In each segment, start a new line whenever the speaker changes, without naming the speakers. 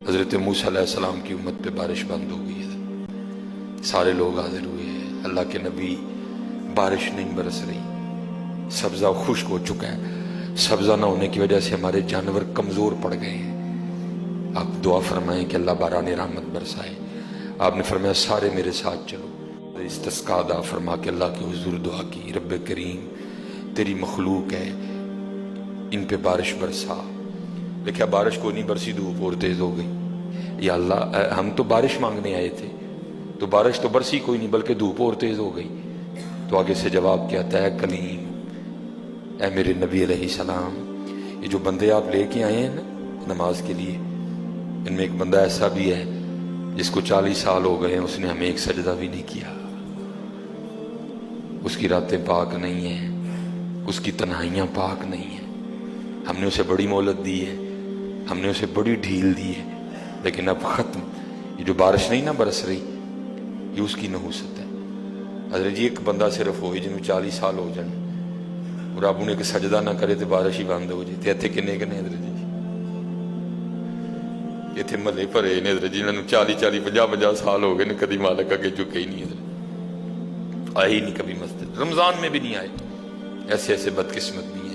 حضرت موسیٰ علیہ السلام کی امت پہ بارش بند ہو گئی ہے، سارے لوگ حاضر ہوئے ہیں، اللہ کے نبی بارش نہیں برس رہی، سبزہ خشک ہو چکا ہے، سبزہ نہ ہونے کی وجہ سے ہمارے جانور کمزور پڑ گئے ہیں، آپ دعا فرمائیں کہ اللہ باران رحمت برسائے۔ آپ نے فرمایا سارے میرے ساتھ چلو، استسقاء ادا فرما کے اللہ کے حضور دعا کی، رب کریم تیری مخلوق ہے، ان پہ بارش برسا۔ دیکھا بارش کو نہیں برسی، دھوپ اور تیز ہو گئی۔ یا اللہ ہم تو بارش مانگنے آئے تھے، تو بارش تو برسی کوئی نہیں بلکہ دھوپ اور تیز ہو گئی۔ تو آگے سے جواب کیا تھا، اے کلیم، اے میرے نبی علیہ السلام، یہ جو بندے آپ لے کے آئے ہیں نا نماز کے لیے، ان میں ایک بندہ ایسا بھی ہے جس کو 40 سال ہو گئے ہیں، اس نے ہمیں ایک سجدہ بھی نہیں کیا، اس کی راتیں پاک نہیں ہیں، اس کی تنہائیاں پاک نہیں ہیں، ہم نے اسے بڑی مہلت دی ہے، ہم نے اسے بڑی ڈھیل دی ہے، لیکن اب ختم۔ یہ جو بارش نہیں نہ برس رہی، یہ اس کی نحوست ہے۔ حضرت جی ایک بندہ صرف ہوئی جنہوں 40 سال ہو جائیں اور اب انہیں کہ سجدہ نہ کرے تو بارش ہی بند ہو جائے۔ اتنے کنے کنے حضرت جی اتنے محلے بھرے نے حضرت جی، انہوں 40 50 سال ہو گئے نے، کدی مالک اگے جھکے ہی نہیں، حضرت آئے ہی نہیں کبھی مسجد، رمضان میں بھی نہیں آئے۔ ایسے ایسے بدقسمت بھی ہیں،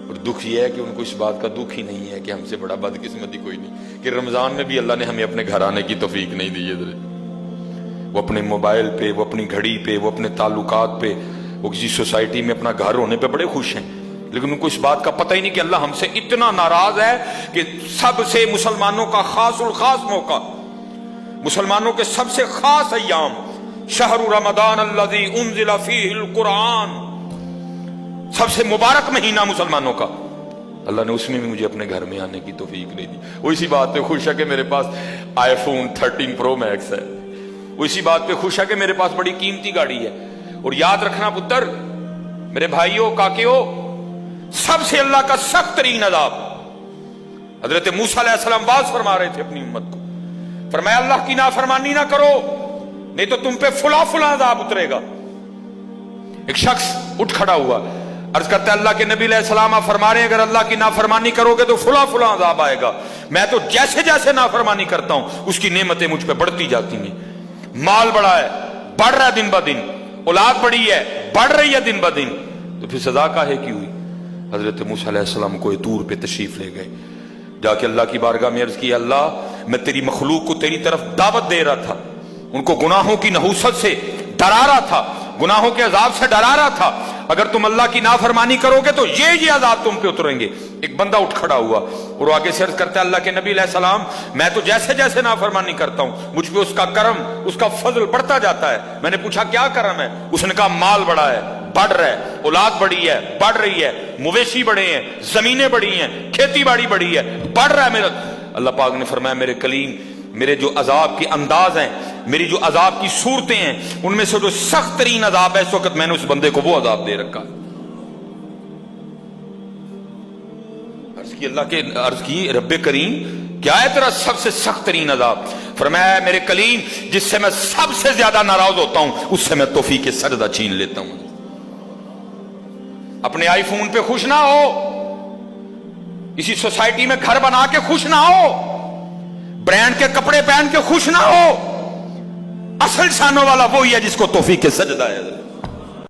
اور دکھ یہ ہے کہ ان کو اس بات کا دکھ ہی نہیں ہے کہ ہم سے بڑا بدقسمت ہی کوئی نہیں کہ رمضان میں بھی اللہ نے ہمیں اپنے گھر آنے کی توفیق نہیں دی ہے۔ وہ اپنے موبائل پہ، وہ اپنی گھڑی پہ، وہ اپنے تعلقات پہ، وہ کسی سوسائٹی میں اپنا گھر ہونے پہ بڑے خوش ہیں، لیکن ان کو اس بات کا پتہ ہی نہیں کہ اللہ ہم سے اتنا ناراض ہے کہ سب سے مسلمانوں کا خاص الخاص موقع، مسلمانوں کے سب سے خاص ایام، شہر رمضان الذی انزل فیہ القرآن، سب سے مبارک مہینہ مسلمانوں کا، اللہ نے اس میں بھی مجھے اپنے گھر میں آنے کی توفیق نہیں دی۔ وہ اسی بات پہ خوش ہے کہ میرے پاس آئی فون 13 پرو میکس ہے، وہ اسی بات پہ خوش ہے کہ میرے پاس بڑی قیمتی گاڑی ہے۔ اور یاد رکھنا پتر، میرے بھائیوں کاکیوں، سب سے اللہ کا سخت ترین عذاب، حضرت موسیٰ علیہ السلام باز فرما رہے تھے اپنی امت کو، فرمایا اللہ کی نافرمانی نہ کرو نہیں تو تم پہ فلاں فلاں عذاب اترے گا۔ ایک شخص اٹھ کھڑا ہوا، عرض کرتا ہے اللہ کے نبی علیہ السلام آپ فرما رہے ہیں اگر اللہ کی نافرمانی کرو گے تو فلاں فلاں عذاب آئے گا، میں تو جیسے جیسے نافرمانی کرتا ہوں اس کی نعمتیں مجھ پہ بڑھتی جاتی ہیں، مال بڑا ہے، بڑھ رہا ہے دن بہ دن، اولاد بڑی ہے، بڑھ رہی ہے دن بہ دن، تو پھر سزا کاہے کی ہوئی؟ حضرت موسیٰ علیہ السلام کوہ طور پہ تشریف لے گئے، جا کے اللہ کی بارگاہ میں عرض کیا، اللہ میں تیری مخلوق کو تیری طرف دعوت دے رہا تھا، ان کو گناہوں کی نحوست سے ڈرا رہا تھا، گناہوں کے عذاب سے ڈرا رہا تھا، اگر تم اللہ کی نافرمانی کرو گے تو یہ عذاب تم پہ اتریں گے۔ ایک بندہ اٹھ کھڑا ہوا اور آگے سے عرض کرتا ہے اللہ کے نبی علیہ السلام میں تو جیسے جیسے نافرمانی کرتا ہوں مجھ پہ اس کا کرم، اس کا فضل بڑھتا جاتا ہے۔ میں نے پوچھا کیا کرم ہے؟ اس نے کہا مال بڑا ہے، بڑھ رہا ہے، اولاد بڑی ہے، بڑھ رہی ہے، مویشی بڑے ہیں، زمینیں بڑی ہیں، کھیتی باڑی بڑی ہے، بڑھ رہا ہے میرا۔ اللہ پاک نے فرمایا میرے کلیم، میرے جو عذاب کے انداز ہیں، میری جو عذاب کی صورتیں ہیں، ان میں سے جو سخت ترین عذاب ہے اس وقت میں نے اس بندے کو وہ عذاب دے رکھا۔ عرض کی رب کریم کیا ہے تیرا سب سے سخت ترین عذاب؟ فرمایا میرے کلیم جس سے میں سب سے زیادہ ناراض ہوتا ہوں اس سے میں توفیق سجدہ چھین لیتا ہوں۔ اپنے آئی فون پہ خوش نہ ہو، اسی سوسائٹی میں گھر بنا کے خوش نہ ہو، برانڈ کے کپڑے پہن کے خوش نہ ہو، اصل شانوں والا وہی ہے جس کو توفیق سجدہ ہے۔